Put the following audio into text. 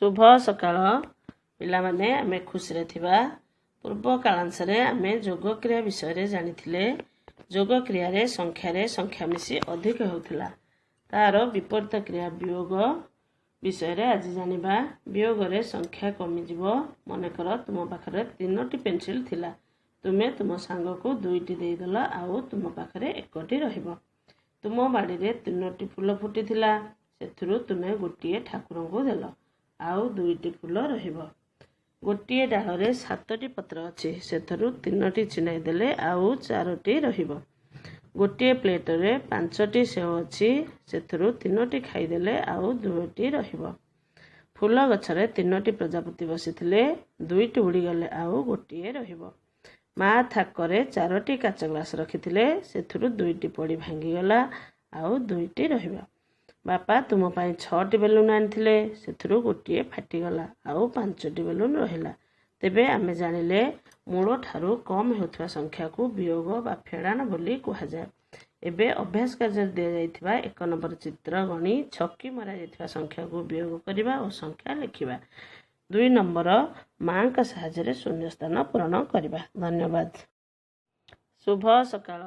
शुभ सकाळ पिलामाने आमे खुशी रे थिबा पूर्व कालांशरे आमे योग क्रिया विषय रे जानिथिले योग क्रिया रे संख्या मिसी अधिक होउथिला तार विपरीत क्रिया वियोग विषय रे आज जानिबा। वियोग रे संख्या कमी जीवो। मन कर तुम पाखरे 3टी पेंसिल थिला, तुमे तुम सांग को 2टी देई दला आउ तुम पाखरे 1टी रहिबो। तुम बाड़ी रे 3टी फूल फुटी थिला, सेथुरु तुमे गोटिए ठाकुर को देल आउ 2टी फूल रहिबो। गोटिए डाल रे 7टी पत्र अछि, सेथुरु 3टी चिनाई देले आउ 4टी रहिबो। गोटिए प्लेट रे 5टी सेव अछि, सेथुरु 3टी खाई देले आउ 2टी रहिबो। फूल गछरे 3टी प्रजापति बसिथिले, 2टी उड़ी गले आउ गोटिए रहिबो। मा थाकरे 4टी काच ग्लास रखिथिले, सेथुरु 2टी पड़ी भांगी गला आउ 2टी रहिबो। बापा तुम पाई 6टी बेलून आनिथिले, सेथुरु गोटिए फाटी गला आउ 5टी बेलून रहिला। तेबे आमे जानिले मूल ठारू कम हेउथवा संख्या को वियोग बा फेड़ान बोली कहा जाए। एबे अभ्यास कार्य दिया जाइथिबा 1 नंबर चित्र गणी छक्की मरा जाइथिबा संख्या को वियोग करिबा और संख्या लिखिबा। 2 नंबर मां का सहायता रे शून्य स्थान पूरण करिबा। धन्यवाद। शुभ सकाळ।